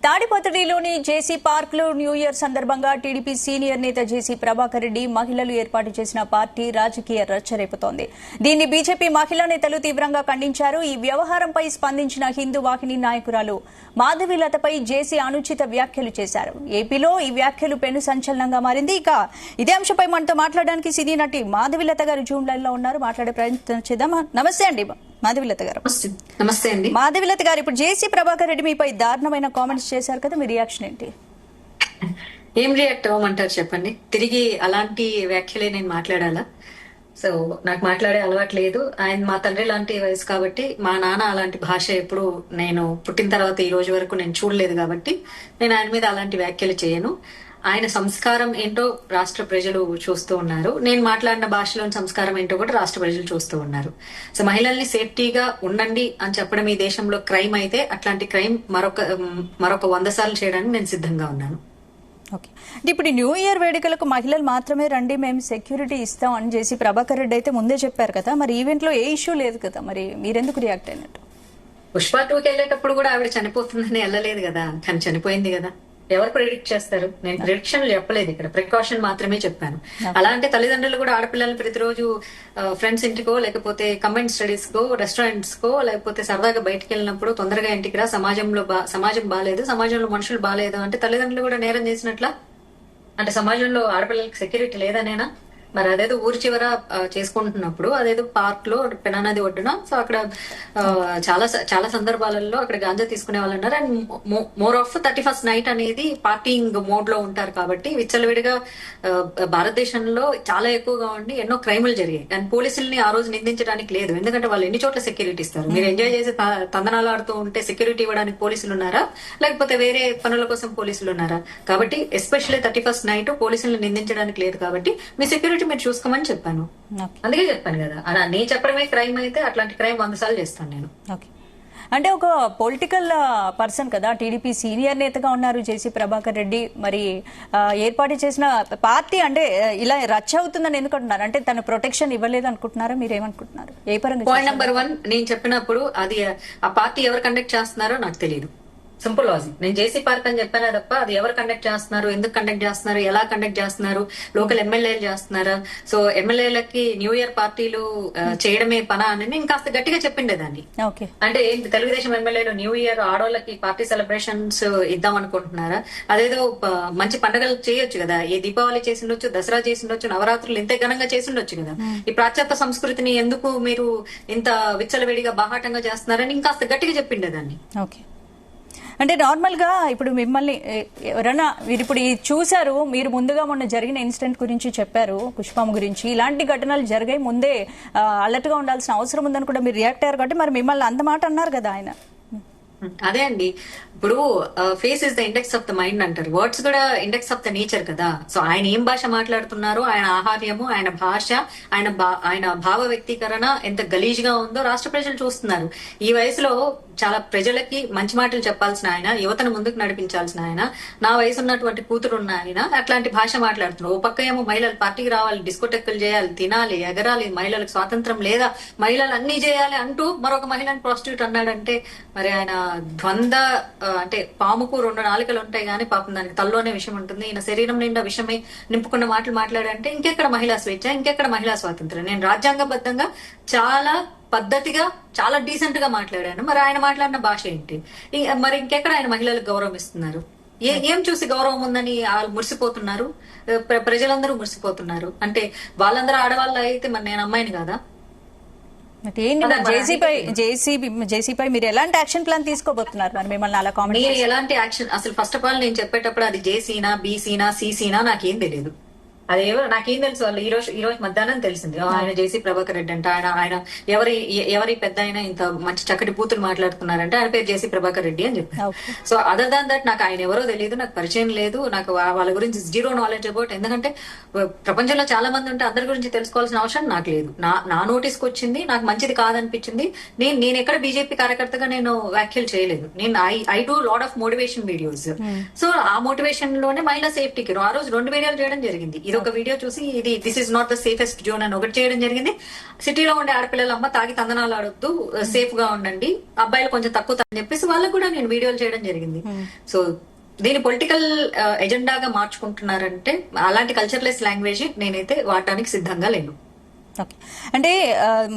తాడిపత్రిలోని JC park లో new year సందర్భంగా TDP senior నేత జేసీ ప్రభాకర్ రెడ్డి మహిళలు ఏర్పాటు చేసిన పార్టీ రాజకీయ రచ్చ రేపుతోంది. దీన్ని బీజేపీ మహిళా నేతలు తీవ్రంగా ఖండించారు. ఈ వ్యవహారంపై స్పందించిన హిందూ వాహిని నాయకురాలు మాధవీలతపై జేసీ అనుచిత వ్యాఖ్యలు చేశారు. ఏపీలో ఈ వ్యాఖ్యలు పెను సంచలనంగా మారింది. ఇక ఇదే అంశంపై మనతో మాట్లాడడానికి సినీ నటి మాధవీలత గారు జూమ్ లైన్ లో ఉన్నారు. మాట్లాడే ప్రయత్నం చేద్దాం. నమస్తే అండి మాధవీలత గారు. నమస్తే అండి. మాధవీలత గారు, ఇప్పుడు జేసీ ప్రభాకర్ రెడ్డి మీపై దారుణమైన కామెంట్స్ చేశారు కదా, మీ రియాక్షన్ ఏంటి? ఏం రియాక్ట్ అవ్వమంటారు చెప్పండి? తిరిగి అలాంటి వ్యాఖ్యలే నేను మాట్లాడాలా? సో నాకు మాట్లాడే అలవాటు లేదు. ఆయన మా తండ్రి లాంటి వయసు కాబట్టి, మా నాన్న అలాంటి భాష ఎప్పుడు నేను పుట్టిన తర్వాత ఈ రోజు వరకు నేను చూడలేదు కాబట్టి నేను ఆయన మీద అలాంటి వ్యాఖ్యలు చేయను. ఆయన సంస్కారం ఏంటో రాష్ట్ర ప్రజలు చూస్తూ ఉన్నారు. నేను మాట్లాడిన భాషలోని సంస్కారం ఏంటో కూడా రాష్ట్ర ప్రజలు చూస్తూ ఉన్నారు. సో మహిళల్ని సేఫ్టీగా ఉండండి అని చెప్పడం ఈ దేశంలో క్రైమ్ అయితే, అట్లాంటి క్రైమ్ మరొక 100 సార్లు చేయడానికి నేను సిద్ధంగా ఉన్నాను. ఓకే, ఇప్పుడు న్యూ ఇయర్ వేడుకలకు మహిళలు మాత్రమే రండి, మేము సెక్యూరిటీ ఇస్తాం అని చేసి ప్రభాకర్ రెడ్డి అయితే ముందే చెప్పారు కదా, మరి ఈవెంట్ లో ఏ ఇష్యూ లేదు కదా, మరి మీరెందుకు రియాక్ట్ అయినట్టు? పుష్ప 2కి వెళ్ళేటప్పుడు కూడా ఆవిడ చనిపోతుందని వెళ్ళలేదు కదా, కానీ చనిపోయింది కదా. ఎవరు ప్రిడిక్ట్ చేస్తారు? నేను ప్రిడిక్షన్లు చెప్పలేదు, ఇక్కడ ప్రికాషన్ మాత్రమే చెప్పాను. అలాంటి తల్లిదండ్రులు కూడా ఆడపిల్లలు ప్రతిరోజు ఫ్రెండ్స్ ఇంటికో, లేకపోతే కంబైన్డ్ స్టడీస్ కో, రెస్టారెంట్స్ కో, లేకపోతే సరదాగా బయటకు వెళ్ళినప్పుడు తొందరగా ఇంటికి రా, సమాజం బాగాలేదు, సమాజంలో మనుషులు బాగాలేదు అంటే తల్లిదండ్రులు కూడా నేరం చేసినట్లా? అంటే సమాజంలో ఆడపిల్లలకి సెక్యూరిటీ లేదనేనా? మరి అదేదో ఊరి చివర చేసుకుంటున్నప్పుడు, అదేదో పార్క్ లో పెనా నది ఒడ్డున, సో అక్కడ చాలా సందర్భాలలో అక్కడ గాంజా తీసుకునే వాళ్ళు ఉన్నారు. And more of 31st night అనేది పార్టీయింగ్ మోడ్ లో ఉంటారు కాబట్టి విచ్చలవిడిగా భారతదేశంలో చాలా ఎక్కువగా ఉండి ఎన్నో క్రైములు జరిగాయి. అండ్ పోలీసుల్ని ఆ రోజు నిందించడానికి లేదు, ఎందుకంటే వాళ్ళు ఎన్ని చోట్ల సెక్యూరిటీ ఇస్తారు. మీరు ఎంజాయ్ చేసి తందనాలు ఆడుతూ ఉంటే సెక్యూరిటీ ఇవ్వడానికి పోలీసులు ఉన్నారా, లేకపోతే వేరే పనుల కోసం పోలీసులు ఉన్నారా? కాబట్టి ఎస్పెషల్లీ 31st నైట్ పోలీసులను నిందించడానికి లేదు కాబట్టి మీ సెక్యూరిటీ మీరు చూసుకోమని చెప్పాను. అందుకే చెప్పాను కదా, అలా నేను చెప్పడమే క్రైమ్ అయితే అట్లాంటి క్రైమ్ 100 సార్లు చేస్తాను నేను. అంటే ఒక పొలిటికల్ పర్సన్ కదా, టీడీపీ సీనియర్ నేతగా ఉన్నారు జేసీ ప్రభాకర్ రెడ్డి. మరి ఏర్పాటు చేసిన పార్టీ అంటే ఇలా రచ్చ అవుతుందని ఎందుకంటున్నారు? అంటే తను ప్రొటెక్షన్ ఇవ్వలేదు అనుకుంటున్నారా? మీరేమనుకుంటున్నారు? ఏ పరంగా? పాయింట్ నెంబర్ 1, నేను చెప్పినప్పుడు అది ఆ పార్టీ ఎవరు కండక్ట్ చేస్తున్నారో నాకు తెలియదు. Simple logic. నేను జేసీ పార్క్ అని చెప్పానే తప్ప అది ఎవరు కండక్ట్ చేస్తున్నారు, ఎందుకు కండక్ట్ చేస్తున్నారు, ఎలా కండక్ట్ చేస్తున్నారు, లోకల్ ఎమ్మెల్యేలు చేస్తున్నారా? సో ఎమ్మెల్యేలకి న్యూ ఇయర్ పార్టీలు చేయడమే పనా అని నేను కాస్త గట్టిగా చెప్పిండేదాన్ని. అంటే ఏంటి, తెలుగుదేశం ఎమ్మెల్యేలు న్యూ ఇయర్ ఆడోళ్ళకి పార్టీ సెలబ్రేషన్స్ ఇద్దాం అనుకుంటున్నారా? అదేదో మంచి పండుగలు చేయొచ్చు కదా, ఏ దీపావళి చేసిండొచ్చు, దసరా చేసిండొచ్చు, నవరాత్రులు ఇంత ఘనంగా చేసిండొచ్చు కదా. ఈ పాశ్చాత్య సంస్కృతిని ఎందుకు మీరు ఇంత విచ్చలవిడిగా బాహాటంగా చేస్తున్నారని ఇంకాస్త గట్టిగా చెప్పిండేదాన్ని. ఓకే, అంటే నార్మల్ గా ఇప్పుడు మిమ్మల్ని ఎవరైనా మీరు ఇప్పుడు చూసారు, మీరు ముందుగా మొన్న జరిగిన ఇన్సిడెంట్ గురించి చెప్పారు, పుష్పం గురించి, ఇలాంటి ఘటనలు జరిగాయి, ముందే అలర్ట్ గా ఉండాల్సిన అవసరం ఉందని కూడా మీరు రియాక్ట్ అయ్యారు కాబట్టి మరి మిమ్మల్ని అంత మాట అన్నారు కదా ఆయన. అదే అండి, ఇప్పుడు face is the index of the mind అంటారు, వర్డ్స్ కూడా ఇండెక్స్ ఆఫ్ ద నేచర్ కదా. సో ఆయన ఏం భాష మాట్లాడుతున్నారు, ఆయన ఆహార్యము, ఆయన భాష, ఆయన భావ వ్యక్తీకరణ ఎంత గలీజ్ గా ఉందో రాష్ట్ర ప్రజలు చూస్తున్నారు. ఈ వయసులో చాలా ప్రజలకి మంచి మాటలు చెప్పాల్సిన ఆయన, యువతను ముందుకు నడిపించాల్సిన ఆయన, నా వయసు ఉన్నటువంటి కూతురు ఉన్న ఆయన అట్లాంటి భాష మాట్లాడుతున్నారు. ఓ పక్క ఏమో మహిళలు పార్టీకి రావాలి, డిస్కోటెక్కులు చేయాలి, తినాలి, ఎగరాలి, మహిళలకు స్వాతంత్రం లేదా, మహిళలు అన్ని చేయాలి అంటూ మరొక మహిళని ప్రాస్టిట్యూట్ అన్నాడంటే మరి ఆయన ద్వంద్వ, అంటే పాముకు 2 నాలుకలు ఉంటాయి కానీ పాపం దానికి తల్లోనే విషయం ఉంటుంది, ఈయన శరీరం నిండా విషమే నింపుకున్న మాటలు మాట్లాడంటే ఇంకెక్కడ మహిళా స్వేచ్ఛ, ఇంకెక్కడ మహిళా స్వాతంత్రం? నేను రాజ్యాంగబద్ధంగా చాలా పద్ధతిగా చాలా డీసెంట్ గా మాట్లాడాను. మరి ఆయన మాట్లాడిన భాష ఏంటి? మరి ఇంకెక్కడ ఆయన మహిళలకు గౌరవం ఇస్తున్నారు? ఏం చూసి గౌరవం ఉందని వాళ్ళు మురిసిపోతున్నారు, ప్రజలందరూ మురిసిపోతున్నారు? అంటే వాళ్ళందరూ ఆడవాళ్ళు అయితే మరి నేను అమ్మాయిని కాదా? జేసీపై మీరు ఎలాంటి యాక్షన్ ప్లాన్ తీసుకోబోతున్నారు? మరి మిమ్మల్ని అలా కామెంట్, నేను ఎలాంటి యాక్షన్, అసలు ఫస్ట్ ఆఫ్ ఆల్ నేను చెప్పేటప్పుడు అది జేసీనా, బీసీనా, సీసీనా నాకేం తెలియదు. అదేవో నాకేం తెలుసు, వాళ్ళు ఈ రోజు మధ్యాహ్నం తెలిసింది ఆయన జేసీ ప్రభాకర్ రెడ్డి అంటే. ఆయన ఎవరి పెద్ద అయినా ఇంత మంచి చక్కటి పూతులు మాట్లాడుతున్నారంటే ఆయన పేరు జేసీ ప్రభాకర్ రెడ్డి అని చెప్పారు. సో అదర్ దాన్ దట్ నాకు ఆయన ఎవరో తెలియదు, నాకు పరిచయం లేదు, నాకు వాళ్ళ గురించి జీరో నాలెడ్జ్ అబౌట్. ఎందుకంటే ప్రపంచంలో చాలా మంది ఉంటే అందరి గురించి తెలుసుకోవాల్సిన అవసరం నాకు లేదు. నా నోటీస్కి వచ్చింది, నాకు మంచిది కాదనిపించింది. నేను ఎక్కడ బీజేపీ కార్యకర్తగా నేను వ్యాఖ్యలు చేయలేదు. నేను I do lot of motivation videos. So ఆ మోటివేషన్ లోనే మహిళా సేఫ్టీకి ఆ రోజు 2 వీడియోలు చేయడం జరిగింది. మీరు ఒక వీడియో చూసి ఇది this is not the safest zone అని ఒకటి చేయడం జరిగింది. సిటీలో ఉండే ఆడపిల్లలు అమ్మ తాగి తందనాలు ఆడొద్దు, సేఫ్ గా ఉండండి, అబ్బాయిలు కొంచెం తక్కువ అని చెప్పేసి వాళ్ళకు కూడా నేను వీడియోలు చేయడం జరిగింది. సో దీని పొలిటికల్ ఎజెండాగా మార్చుకుంటున్నారంటే అలాంటి కల్చర్లెస్ లాంగ్వేజ్ నేనైతే వాడటానికి సిద్ధంగా లేను. అంటే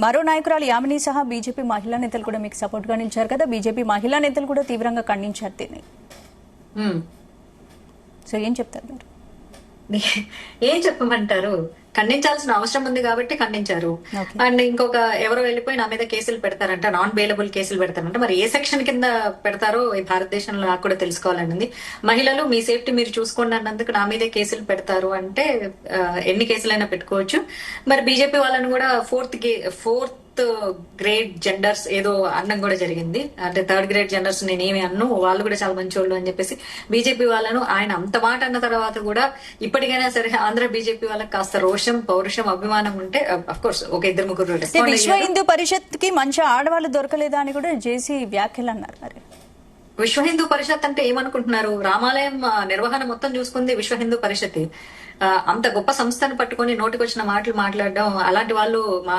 మరో నాయకురాలు యామిని సహా బీజేపీ మహిళా నేతలు కూడా మీకు సపోర్ట్ గా నిలిచారు కదా, బీజేపీ మహిళా నేతలు కూడా తీవ్రంగా ఖండించారు దీన్ని. సో ఏం చెప్తారు మీరు? ఏం చెప్పమంటారు, ఖండించాల్సిన అవసరం ఉంది కాబట్టి ఖండించారు. అండ్ ఇంకొక ఎవరో వెళ్ళిపోయి నా మీద కేసులు పెడతారంట, నాన్ బెయిలబుల్ కేసులు పెడతారంట. మరి ఏ సెక్షన్ కింద పెడతారో ఈ భారతదేశంలో నాకు కూడా తెలుసుకోవాలని. మహిళలు మీ సేఫ్టీ మీరు చూసుకోండి అన్నందుకు నా మీదే కేసులు పెడతారు అంటే ఎన్ని కేసులైనా పెట్టుకోవచ్చు. మరి బీజేపీ వాళ్ళని కూడా ఫోర్త్ గ్రేడ్ జెండర్స్ ఏదో అన్నం కూడా జరిగింది. అంటే థర్డ్ గ్రేడ్ జెండర్స్ నేనేమి అన్ను, వాళ్ళు కూడా చాలా మంచి వాళ్ళు అని చెప్పేసి బీజేపీ వాళ్ళను ఆయన అంత మాట అన్న తర్వాత కూడా ఇప్పటికైనా సరే ఆంధ్ర బీజేపీ వాళ్ళకి కాస్త రోషం, పౌరుషం, అభిమానం ఉంటే అఫ్ కోర్స్ ఒక 2-3 విశ్వ హిందూ పరిషత్ కి మంచి ఆడవాళ్ళు దొరకలేదా అని కూడా జేసీ వ్యాఖ్యలు అన్నారు. మరి విశ్వ హిందూ పరిషత్ అంటే ఏమనుకుంటున్నారు? రామాలయం నిర్వహణ మొత్తం చూసుకుంది విశ్వ హిందూ పరిషత్. అంత గొప్ప సంస్థను పట్టుకొని నోటికొచ్చిన మాటలు మాట్లాడడం, అలాంటి వాళ్ళు మా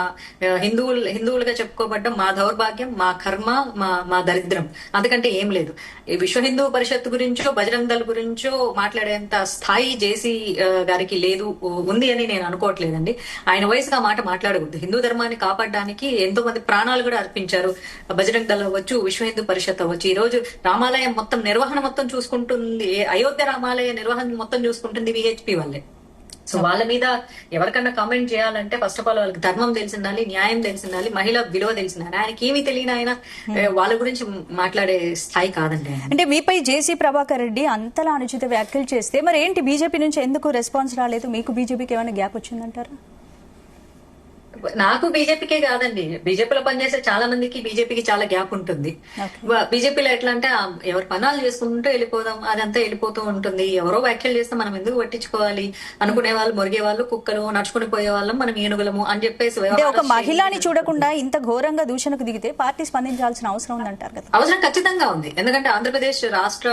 హిందువులుగా చెప్పుకోబడ్డం మా దౌర్భాగ్యం, మా కర్మ, మా దరిద్రం, అందుకంటే ఏం లేదు. ఈ విశ్వ హిందూ పరిషత్ గురించో బజరంగ్ దళ్ గురించో మాట్లాడేంత స్థాయి జేసీ గారికి లేదు, ఉంది అని నేను అనుకోవట్లేదండి. ఆయన వయసుగా మాట మాట్లాడకూడదు. హిందూ ధర్మాన్ని కాపాడడానికి ఎంతో మంది ప్రాణాలు కూడా అర్పించారు. బజరంగ్ దళ్ అవ్వచ్చు, విశ్వ హిందూ పరిషత్ అవ్వచ్చు. ఈ రోజు రామాలయం మొత్తం నిర్వహణ మొత్తం చూసుకుంటుంది, అయోధ్య రామాలయ నిర్వహణ మొత్తం చూసుకుంటుంది విహెచ్పి వాళ్ళే. సో వాళ్ళ మీద ఎవరికన్నా కామెంట్ చేయాలంటే ఫస్ట్ ఆఫ్ ఆల్ వాళ్ళకి ధర్మం తెలిసిండాలి, న్యాయం తెలిసిండాలి, మహిళ విలువ తెలిసిండాలి. ఆయనకి ఏమీ తెలియని ఆయన వాళ్ళ గురించి మాట్లాడే స్థాయి కాదండి. అంటే మీపై జేసీ ప్రభాకర్ రెడ్డి అంతలా అనుచిత వ్యాఖ్యలు చేస్తే మరి ఏంటి బీజేపీ నుంచి ఎందుకు రెస్పాన్స్ రాలేదు? మీకు బీజేపీకి ఏమైనా గ్యాప్ వచ్చిందంటారా? నాకు బీజేపీకే కాదండి, బీజేపీలో పనిచేసే చాలా మందికి బీజేపీకి చాలా గ్యాప్ ఉంటుంది. బీజేపీలో ఎట్లా అంటే ఎవరు పనాలు చేసుకుంటూ వెళ్ళిపోదాం, అదంతా వెళ్ళిపోతూ ఉంటుంది. ఎవరో వ్యాఖ్యలు చేస్తే మనం ఎందుకు పట్టించుకోవాలి అనుకునే వాళ్ళు, మొరిగే వాళ్ళు కుక్కలు, నడుచుకుని పోయే వాళ్ళం మనం ఏనుగులము అని చెప్పేసి ఒక మహిళని చూడకుండా ఇంత ఘోరంగా దూషణకు దిగితే పార్టీ స్పందించాల్సిన అవసరం ఉందంటారు కదా? అవసరం ఖచ్చితంగా ఉంది. ఎందుకంటే ఆంధ్రప్రదేశ్ రాష్ట్ర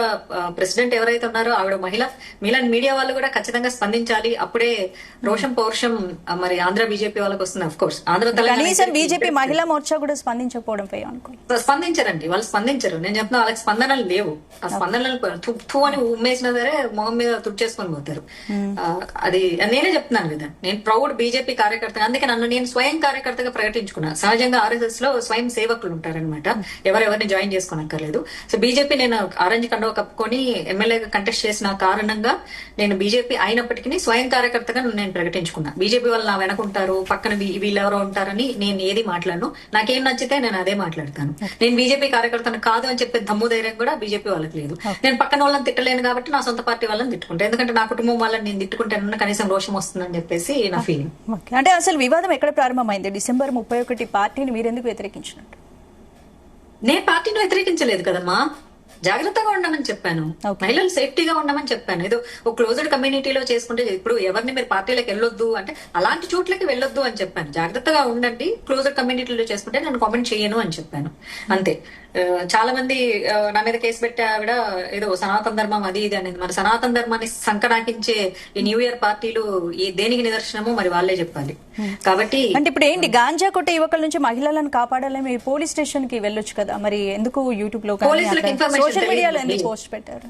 ప్రెసిడెంట్ ఎవరైతే ఉన్నారో ఆవిడ మహిళ. మీలాంటి మీడియా వాళ్ళు కూడా ఖచ్చితంగా స్పందించాలి. అప్పుడే రోషం పౌరుషం మరి ఆంధ్ర బీజేపీ వాళ్ళకి వస్తుంది. కనీసం బీజేపీ మహిళా మోర్చా కూడా స్పందించకపోవడంపై స్పందించరండి, వాళ్ళు స్పందించరు. నేను చెప్తున్నా వాళ్ళకి స్పందనలు లేవు. ఆ స్పందనలు తుప్పు అని ఉమ్మేసినా సరే మొహం మీద తుడిచేసుకొని పోతారు. అది నేనే చెప్తున్నాను కదా, నేను ప్రౌడ్ బీజేపీ కార్యకర్త. అందుకే నేను స్వయం కార్యకర్తగా ప్రకటించుకున్నా. సహజంగా ఆర్ఎస్ఎస్ లో స్వయం సేవకులు ఉంటారనమాట, ఎవరెవరిని జాయిన్ చేసుకోనక్కర్లేదు. సో బీజేపీ నేను ఆరెంజ్ కండువా కప్పుకొని ఎమ్మెల్యేగా కంటెస్ట్ చేసిన కారణంగా నేను బీజేపీ అయినప్పటికీ స్వయం కార్యకర్తగా నేను ప్రకటించుకున్నా. బీజేపీ వాళ్ళు నా వెనకుంటారు, పక్కన వీళ్ళెవరో ఉంటారని నేను ఏది మాట్లాడను. నాకేం నచ్చితే నేను అదే మాట్లాడతాను. నేను బీజేపీ కార్యకర్తను కాదు అని చెప్పే దమ్ము ధైర్యం కూడా బీజేపీ వాళ్ళకి లేదు. నేను పక్కన వాళ్ళని తిట్టలేను కాబట్టి నా సొంత పార్టీ వాళ్ళని తిట్టుకుంటాను. ఎందుకంటే నా కుటుంబం వాళ్ళని నేను తిట్టుకుంటానన్న కనీసం రోషం వస్తుందని చెప్పేసి నా ఫీలింగ్. అంటే అసలు వివాదం ఎక్కడ ప్రారంభమైంది? డిసెంబర్ 31 పార్టీని మీరెందుకు వ్యతిరేకించినట్టు? నేను పార్టీని వ్యతిరేకించలేదు కదమ్మా, జాగ్రత్తగా ఉండమని చెప్పాను, మహిళలు సేఫ్టీగా ఉండమని చెప్పాను. ఏదో ఒక క్లోజ్డ్ కమ్యూనిటీలో చేసుకుంటే ఇప్పుడు ఎవరిని మీరు పార్టీలకు వెళ్ళొద్దు అంటే అలాంటి చోట్లకి వెళ్ళొద్దు అని చెప్పాను. జాగ్రత్తగా ఉండండి, క్లోజ్డ్ కమ్యూనిటీలో చేసుకుంటే నేను కామెంట్ చేయను అని చెప్పాను, అంతే. చాలా మంది నా మీద కేసు పెట్టే ఆవిడ ఏదో సనాతన ధర్మం అది ఇది అనేది. మరి సనాతన ధర్మాన్ని సంకనాకించే ఈ న్యూ ఇయర్ పార్టీలు దేనికి నిదర్శనమో మరి వాళ్ళే చెప్పాలి. కాబట్టి అంటే ఇప్పుడు ఏంటి, గాంజా కొట్టే యువకుల నుంచి మహిళలను కాపాడాలని మీరు పోలీస్ స్టేషన్ కి వెళ్ళొచ్చు కదా, మరి ఎందుకు యూట్యూబ్ లో సోషల్ మీడియాలో ఎందుకు పోస్ట్ పెట్టారు?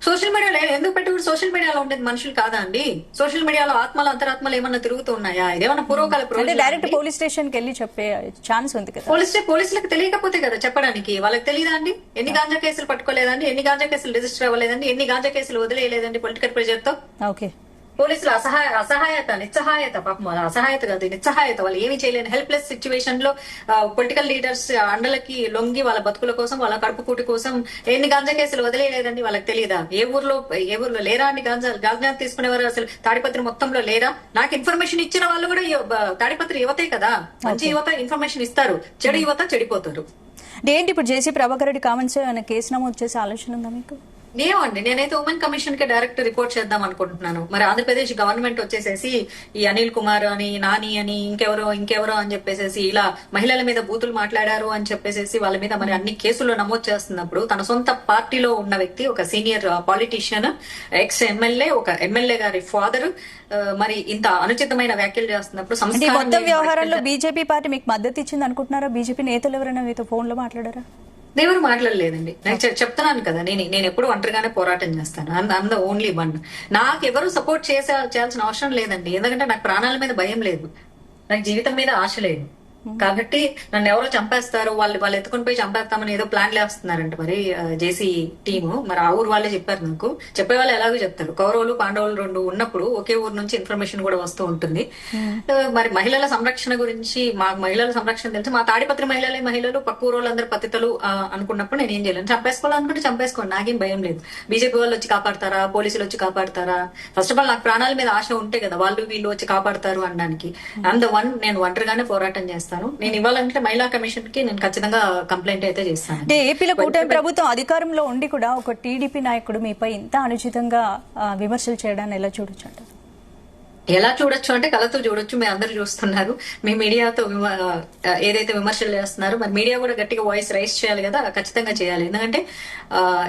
సోషల్ మీడియాలో ఎందుకు పెట్టుకుంటే సోషల్ మీడియాలో ఉండేది మనుషులు కాదా అండి? సోషల్ మీడియాలో ఆత్మలు అంతరాత్మలు ఏమన్నా తిరుగుతూ ఉన్నాయా? ఇదేమన్నా పూర్వకాల డైరెక్ట్ పోలీస్ స్టేషన్ కి వెళ్ళి చెప్పే ఛాన్స్ ఉంది కదా. పోలీసులకు తెలియకపోతే కదా చెప్పడానికి, వాళ్ళకి తెలియదా అండి? ఎన్ని గాంజా కేసులు పట్టుకోలేదండి, ఎన్ని గాంజా కేసులు రిజిస్టర్ అవ్వలేదండి, ఎన్ని గాంజా కేసులు వదిలేయలేదండి పొలిటికల్ ప్రెజర్ తో? ఓకే, పోలీసులు అసహాయత, నిస్సహాయత, పాపం అసహాయత కాదు నిస్సహాయత. వాళ్ళు ఏమీ చేయలేని హెల్ప్లెస్ సిచ్యువేషన్ లో పొలిటికల్ లీడర్స్ అండలకి లొంగి వాళ్ళ బతుకుల కోసం, వాళ్ళ కడుపు కూటి కోసం ఎన్ని గాంజా కేసులు వదిలేయలేదండి. వాళ్ళకి తెలియదా? ఏ ఊర్లో లేరా అండి గాంజా తీసుకునేవారు? అసలు తాడిపత్రి మొత్తంలో లేరా? నాకు ఇన్ఫర్మేషన్ ఇచ్చిన వాళ్ళు కూడా తాడిపత్రి యువతే కదా. మంచి యువత ఇన్ఫర్మేషన్ ఇస్తారు, చెడు యువత చెడిపోతారు. ఏంటి ఇప్పుడు జేసీ ప్రభాకర్ రెడ్డి కామెంట్స్ కేసు నమోదు చేసే ఆలోచన ఉందా మీకు? ఏమండి నేనైతే ఉమెన్ కమిషన్ కి డైరెక్ట్ రిపోర్ట్ చేద్దాం అనుకుంటున్నాను. మరి ఆంధ్రప్రదేశ్ గవర్నమెంట్ వచ్చేసేసి ఈ అనిల్ కుమార్ అని, నాని అని, ఇంకెవరో అని చెప్పేసి ఇలా మహిళల మీద బూతులు మాట్లాడారు అని చెప్పేసి వాళ్ళ మీద మరి అన్ని కేసులు నమోదు చేస్తున్నప్పుడు తన సొంత పార్టీలో ఉన్న వ్యక్తి, ఒక సీనియర్ పాలిటీషియన్, ఎక్స్ ఎమ్మెల్యే, ఒక ఎమ్మెల్యే గారి ఫాదర్ మరి ఇంత అనుచితమైన వ్యాఖ్యలు చేస్తున్నప్పుడు అంటే ఈ మొత్తం వ్యవహారంలో బీజేపీ పార్టీ మీకు మద్దతు ఇచ్చింది అనుకుంటున్నారా? బీజేపీ నేతలు ఎవరైనా మీతో ఫోన్ లో మాట్లాడారా? ఎవరు మాట్లాడలేదండి. నాకు చెప్తున్నాను కదా, నేను ఎప్పుడు ఒంటరిగానే పోరాటం చేస్తాను. I'm the only one. నాకు ఎవరు సపోర్ట్ చేయాల్సిన అవసరం లేదండి. ఎందుకంటే నాకు ప్రాణాల మీద భయం లేదు, నాకు జీవితం మీద ఆశ లేదు. కాబట్టి నన్ను ఎవరో చంపేస్తారు, వాళ్ళు ఎత్తుకుని పోయి చంపేస్తామని ఏదో ప్లాన్లు వేస్తున్నారంట మరి జేసీ టీము. మరి ఆ ఊరు వాళ్ళే చెప్పారు నాకు. చెప్పే వాళ్ళు ఎలాగో చెప్తారు. కౌరవులు పాండవులు రెండు ఉన్నప్పుడు ఒకే ఊరు నుంచి ఇన్ఫర్మేషన్ కూడా వస్తూ ఉంటుంది. మరి మహిళల సంరక్షణ గురించి, మాకు మహిళల సంరక్షణ తెలుసు. మా తాడిపత్రి మహిళలు పక్క ఊరు వాళ్ళందరూ పతితలు అనుకున్నప్పుడు నేను ఏం చేయలేను. చంపేసుకోవాలనుకుంటే చంపేసుకోండి, నాకేం భయం లేదు. బీజేపీ వాళ్ళు వచ్చి కాపాడతారా, పోలీసులు వచ్చి కాపాడతారా? ఫస్ట్ ఆఫ్ ఆల్ నాకు ప్రాణాల మీద ఆశ ఉంటే కదా వీళ్ళు వచ్చి కాపాడతారు అనడానికి. I'm the one. నేను ఒంటరిగానే పోరాటం చేస్తాను. నేను ఇవ్వాలంటే మహిళా కమిషన్ కి నేను ఖచ్చితంగా కంప్లైంట్ అయితే చేస్తాను. అంటే ఏపీలో కూటమి ప్రభుత్వం అధికారంలో ఉండి కూడా ఒక టీడీపీ నాయకుడు మీపై ఇంత అనుచితంగా విమర్శలు చేయడాన్ని ఎలా చూడొచ్చు అంటారు? ఎలా చూడొచ్చు అంటే కళ్ళతో చూడొచ్చు. మీరు అందరూ చూస్తున్నారు. మీ మీడియాతో ఏదైతే విమర్శలు చేస్తున్నారు, మరి మీడియా కూడా గట్టిగా వాయిస్ రైజ్ చేయాలి కదా, ఖచ్చితంగా చేయాలి. ఎందుకంటే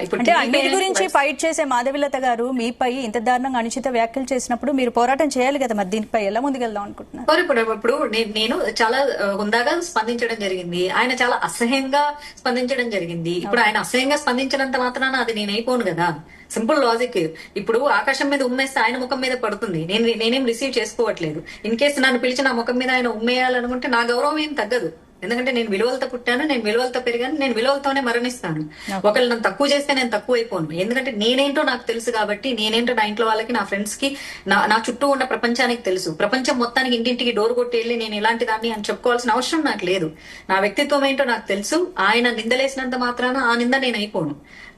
ఇప్పుడు అన్నిటి గురించి ఫైట్ చేసే మాధవిలత గారు మీపై ఇంత దారుణంగా అనుచిత వ్యాఖ్యలు చేసినప్పుడు మీరు పోరాటం చేయాలి కదా, మరి దీనిపై ఎలా ముందుకెళ్దాం అనుకుంటున్నారు? ఇప్పుడు నేను చాలా హుందాగా స్పందించడం జరిగింది, ఆయన చాలా అసహ్యంగా స్పందించడం జరిగింది. ఇప్పుడు ఆయన అసహ్యంగా స్పందించినంత మాత్రాన అది నేను అయిపోను కదా. Simple logic. ఇప్పుడు ఆకాశం మీద ఉమ్మేస్తే ఆయన ముఖం మీద పడుతుంది, నేనేం రిసీవ్ చేసుకోవట్లేదు. ఇన్ కేసు నన్ను పిలిచి నా ముఖం మీద ఆయన ఉమ్మేయాలనుకుంటే నా గౌరవం ఏం తగ్గదు. ఎందుకంటే నేను విలువలతో పుట్టాను, నేను విలువలతో పెరిగాను, నేను విలువలతోనే మరణిస్తాను. ఒకళ్ళు నన్ను తక్కువ చేస్తే నేను తక్కువ అయిపోను. ఎందుకంటే నేనేంటో నాకు తెలుసు కాబట్టి, నేనేంటో నా ఇంట్లో వాళ్ళకి, నా ఫ్రెండ్స్ కి, నా చుట్టూ ఉన్న ప్రపంచానికి తెలుసు. ప్రపంచం మొత్తానికి ఇంటింటికి డోర్ కొట్టి వెళ్ళి నేను ఇలాంటి దాన్ని అని చెప్పుకోవాల్సిన అవసరం నాకు లేదు. నా వ్యక్తిత్వం ఏంటో నాకు తెలుసు. ఆయన నిందలేసినంత మాత్రాన ఆ నింద నేను అయిపోను.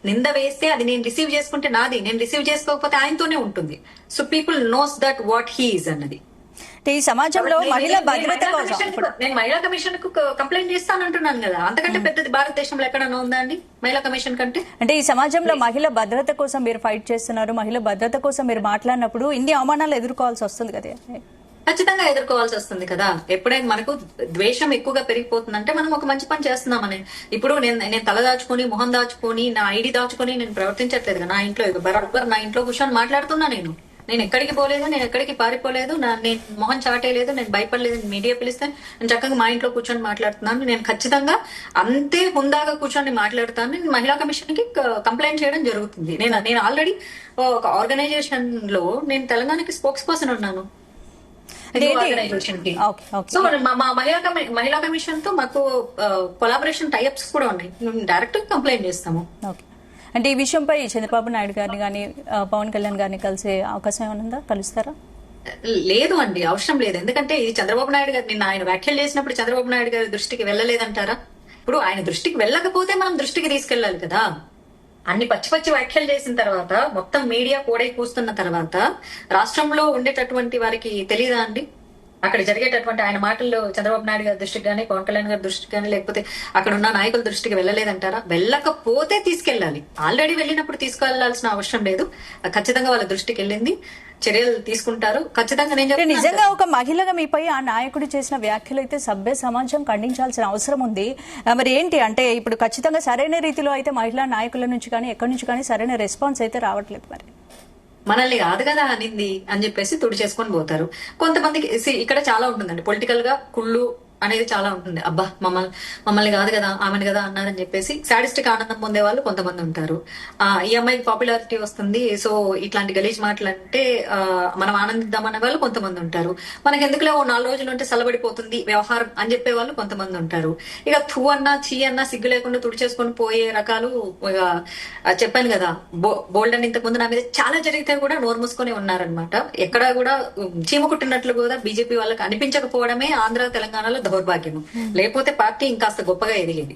నింద వేస్తే అది నేను రిసీవ్ చేసుకుంటే నాది, నేను రిసీవ్ చేసుకోకపోతే ఆయనతోనే ఉంటుంది. So people knows that what he is అన్నది. ఈ సమాజంలో మహిళా భద్రత కోసం నేను మహిళా కమిషన్ కు కంప్లైంట్ చేస్తానంటున్నాను కదా. అంతకంటే పెద్దది భారతదేశంలో ఎక్కడన్నా ఉందా అండి మహిళా కమిషన్ కంటే? అంటే ఈ సమాజంలో మహిళా భద్రత కోసం మీరు ఫైట్ చేస్తున్నారు, మహిళా భద్రత కోసం మీరు మాట్లాడినప్పుడు ఇన్ని అవమానాలు ఎదుర్కోవాల్సి వస్తుంది కదా. ఖచ్చితంగా ఎదుర్కోవాల్సి వస్తుంది కదా. ఎప్పుడైనా మనకు ద్వేషం ఎక్కువగా పెరిగిపోతుందంటే మనం ఒక మంచి పని చేస్తున్నామని. ఇప్పుడు నేను తల దాచుకొని, మొహం దాచుకొని, నా ఐడి దాచుకొని నేను ప్రవర్తించట్లేదు కదా. నా ఇంట్లో బరాబర్ నా ఇంట్లో కూర్చొని మాట్లాడుతున్నా. నేను ఎక్కడికి పోలేదు, నేను ఎక్కడికి పారిపోలేదు, నేను మొహం చాటేయలేదు, నేను భయపడలేదు. మీడియా పిలిస్తే నేను చక్కగా మా ఇంట్లో కూర్చొని మాట్లాడుతున్నాను. నేను ఖచ్చితంగా అంతే హుందాగా కూర్చొని మాట్లాడుతాను. నేను మహిళా కమిషన్ కి కంప్లైంట్ చేయడం జరుగుతుంది. నేను ఆల్రెడీ ఒక ఆర్గనైజేషన్ లో నేను తెలంగాణకి స్పోక్స్ పర్సన్ ఉన్నాను. సో మా మహిళా కమిషన్ తో మాకు కొలాబరేషన్ టైఅప్స్ కూడా ఉన్నాయి. డైరెక్ట్ కంప్లైంట్ చేస్తాము. అంటే ఈ విషయంపై చంద్రబాబు నాయుడు గారిని కానీ పవన్ కళ్యాణ్ గారిని కలిసే అవకాశం ఏమన్నా కలుస్తారా? లేదు అండి, అవసరం లేదు. ఎందుకంటే ఇది చంద్రబాబు నాయుడు గారు నిన్న ఆయన వ్యాఖ్యలు చేసినప్పుడు చంద్రబాబు నాయుడు గారి దృష్టికి వెళ్ళలేదంటారా? ఇప్పుడు ఆయన దృష్టికి వెళ్ళకపోతే మనం దృష్టికి తీసుకెళ్లాలి కదా. అన్ని పచ్చి వ్యాఖ్యలు చేసిన తర్వాత, మొత్తం మీడియా కోడై కూస్తున్న తర్వాత రాష్ట్రంలో ఉండేటటువంటి వారికి తెలియదా అండి? అక్కడ జరిగేటటువంటి ఆయన మాటల్లో చంద్రబాబు నాయుడు గారి దృష్టికి కానీ, పవన్ కళ్యాణ్ గారి దృష్టికి కానీ, లేకపోతే అక్కడ ఉన్న నాయకుల దృష్టికి వెళ్ళలేదంటారా? వెళ్ళకపోతే తీసుకెళ్లాలి. ఆల్రెడీ వెళ్ళినప్పుడు తీసుకెళ్లాల్సిన అవసరం లేదు. ఖచ్చితంగా వాళ్ళ దృష్టికి వెళ్ళింది, చర్యలు తీసుకుంటారు. ఖచ్చితంగా నేను నిజంగా ఒక మహిళగా మీపై ఆ నాయకుడు చేసిన వ్యాఖ్యలు అయితే సభ్య సమాజం ఖండించాల్సిన అవసరం ఉంది. మరి ఏంటి అంటే ఇప్పుడు ఖచ్చితంగా సరైన రీతిలో అయితే మహిళా నాయకుల నుంచి కానీ ఎక్కడి నుంచి కానీ సరైన రెస్పాన్స్ అయితే రావట్లేదు. మరి మనల్ని కాదు కదా అనింది అని చెప్పేసి తుడి చేసుకొని పోతారు. కొంతమందికి ఇక్కడ చాలా ఉంటుందండి పొలిటికల్ గా కుళ్ళు అనేది చాలా ఉంటుంది. అబ్బా మమ్మల్ని కాదు కదా ఆమెను కదా అన్నారని చెప్పేసి సాడిస్టిక్ ఆనందం పొందే వాళ్ళు కొంతమంది ఉంటారు. ఈ అమ్మాయికి పాపులారిటీ వస్తుంది, సో ఇట్లాంటి గలీజ్ మాటలు అంటే మనం ఆనందిద్దామనే వాళ్ళు కొంతమంది ఉంటారు. మనకి ఎందుకులే ఓ 4 రోజులు ఉంటే సలబడిపోతుంది వ్యవహారం అని చెప్పే వాళ్ళు కొంతమంది ఉంటారు. ఇక థూ అన్నా చీ అన్నా సిగ్గు లేకుండా తుడిచేసుకొని పోయే రకాలు ఇక చెప్పాను కదా. బోల్డ్ అని ఇంతకు ముందు నా మీద చాలా జరిగితే కూడా నోరు మూసుకొని ఉన్నారనమాట. ఎక్కడా కూడా చీమ కుట్టినట్లు కూడా బీజేపీ వాళ్ళకి అనిపించకపోవడమే ఆంధ్ర తెలంగాణలో దౌర్భాగ్యం. లేకపోతే పార్టీ ఇంకాస్త గొప్పగా ఎదిగేది.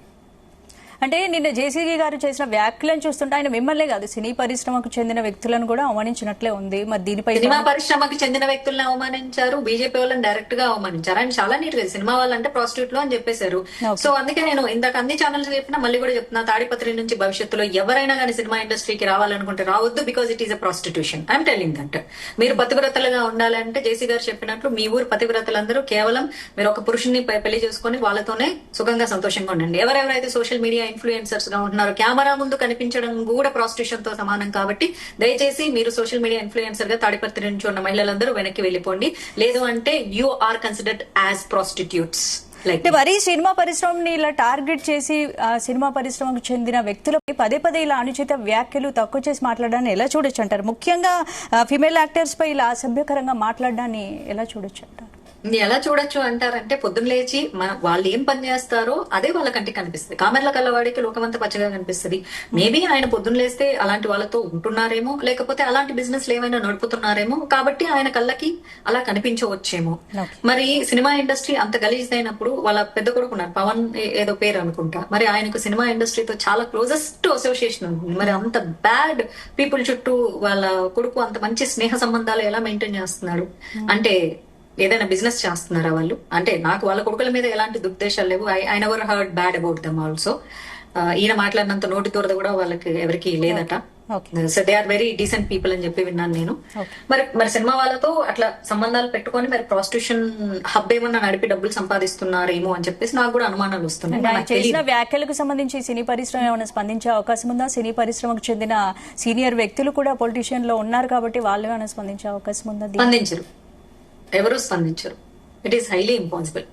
అంటే నిన్న జేసీ గారు చేసిన వ్యాఖ్యలను చూస్తుంటే ఆయన మిమ్మల్నే కాదు సినీ పరిశ్రమకు చెందిన వ్యక్తులను కూడా అవమానించినట్లే ఉంది. మరి దీనిపై సినిమా పరిశ్రమకి చెందిన వ్యక్తులను అవమానించారు, బీజేపీ వాళ్ళని డైరెక్ట్ గా అవమానించారు. ఆయన చాలా నీట్ గా సినిమా వాళ్ళంటే ప్రాస్టిట్యూట్ లో అని చెప్పేశారు. సో అందుకే నేను ఇందాక అన్ని ఛానల్స్ చెప్పినా మళ్ళీ కూడా చెప్తున్నా, తాడిపత్రి నుంచి భవిష్యత్తులో ఎవరైనా కానీ సినిమా ఇండస్ట్రీకి రావాలనుకుంటే రావద్దు, because it is a prostitution. I'm telling that. మీరు పతివ్రతలుగా ఉండాలంటే జేసీ గారు చెప్పినట్లు మీ ఊరు పతివ్రతలందరూ కేవలం మీరు ఒక పురుషుని పెళ్లి చేసుకుని వాళ్ళతోనే సుఖంగా సంతోషంగా ఉండండి. ఎవరెవరైతే సోషల్ మీడియా ఇన్ఫ్లుయెన్సర్స్ గా ఉంటున్నారో కెమెరా ముందు కనిపించడం కూడా ప్రాస్టిట్యూషన్ తో సమానం. కాబట్టి దయచేసి మీరు సోషల్ మీడియా ఇన్ఫ్లుయెన్సర్ గా తాడిపత్రి నుంచి ఉన్న మహిళలందరూ వెనక్కి వెళ్ళిపోండి. లేదు అంటే you are considered as prostitutes. అంటే మరీ సినిమా పరిశ్రమని ఇలా టార్గెట్ చేసి సినిమా పరిశ్రమకు చెందిన వ్యక్తులపై పదే పదే ఇలా అనుచిత వ్యాఖ్యలు తక్కువ చేసి మాట్లాడడాన్ని ఎలా చూడొచ్చు అంటారు? ముఖ్యంగా ఫిమేల్ యాక్టర్స్ పై ఇలా అసభ్యకరంగా మాట్లాడడాన్ని ఎలా చూడొచ్చు అంటారు? ఎలా చూడొచ్చు అంటారంటే, పొద్దున్న లేచి వాళ్ళు ఏం పని చేస్తారో అదే వాళ్ళ కంటికి కనిపిస్తుంది. కామెర్ల కల్లవాడికి లోకమంతా పచ్చగా కనిపిస్తుంది. మేబీ ఆయన పొద్దున్న లేస్తే అలాంటి వాళ్ళతో ఉంటున్నారేమో, లేకపోతే అలాంటి బిజినెస్ ఏమైనా నడుపుతున్నారేమో, కాబట్టి ఆయన కళ్ళకి అలా కనిపించవచ్చేమో. మరి సినిమా ఇండస్ట్రీ అంత గలీజ్ అయినప్పుడు వాళ్ళ పెద్ద కొడుకు ఉన్నారు, పవన్ ఏదో పేరు అనుకుంటా, మరి ఆయనకు సినిమా ఇండస్ట్రీతో చాలా క్లోజెస్ట్ అసోసియేషన్ ఉంటుంది. మరి అంత బ్యాడ్ పీపుల్ చుట్టూ వాళ్ళ కొడుకు అంత మంచి స్నేహ సంబంధాలు ఎలా మెయింటైన్ చేస్తున్నాడు? అంటే ఏదైనా బిజినెస్ చేస్తున్నారా వాళ్ళు? అంటే నాకు వాళ్ళ కొడుకుల మీద ఎలాంటి దుర్దేశాలు లేవు. I never heard bad about them also. ఈయన మాట్లాడినంత నోటి దూరద కూడా వాళ్ళకి ఎవరికి లేదట. So they are very decent people అని చెప్పి విన్నాను నేను. మరి సినిమా వాళ్ళతో అట్లా సంబంధాలు పెట్టుకొని మరి ప్రాస్టిట్యూషన్ హబ్ ఏమన్నా నడిపి డబ్బులు సంపాదిస్తున్నారేమో అని చెప్పేసి నాకు కూడా అనుమానాలు వస్తున్నాయి. చేసిన వ్యాఖ్యలకు సంబంధించి సినీ పరిశ్రమ ఏమైనా స్పందించే అవకాశం ఉందా? సినీ పరిశ్రమకు చెందిన సీనియర్ వ్యక్తులు కూడా పొలిటీషియన్ లో ఉన్నారు కాబట్టి వాళ్ళు ఏమైనా స్పందించే అవకాశం ఉందా? స్పందించరు, ఎవరు స్పందించరు. It is highly impossible.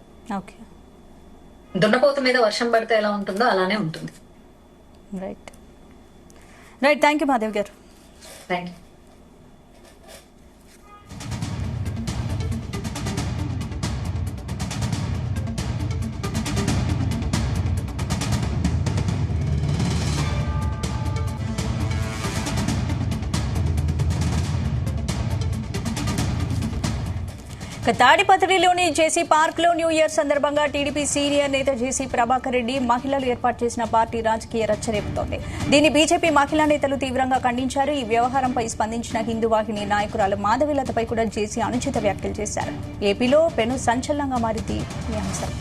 దున్నపోతు మీద వర్షం పడితే ఎలా ఉంటుందో అలానే ఉంటుంది. Right right thank you Madhav గారు. Thank you. తాడిపత్రిలోని జేసీ పార్క్ లో న్యూ ఇయర్ సందర్భంగా టీడీపీ సీనియర్ నేత జేసీ ప్రభాకర్ రెడ్డి మహిళలు ఏర్పాటు చేసిన పార్టీ రాజకీయ రచ్చరేపుతోంది. దీన్ని బీజేపీ మహిళా నేతలు తీవ్రంగా ఖండించారు. ఈ వ్యవహారంపై స్పందించిన హిందూ వాహిని నాయకురాలు మాధవీలతపై కూడా జేసీ అనుచిత వ్యాఖ్యలు చేశారు. ఏపీలో పెను సంచలనంగా మారింది ఈ అంశం.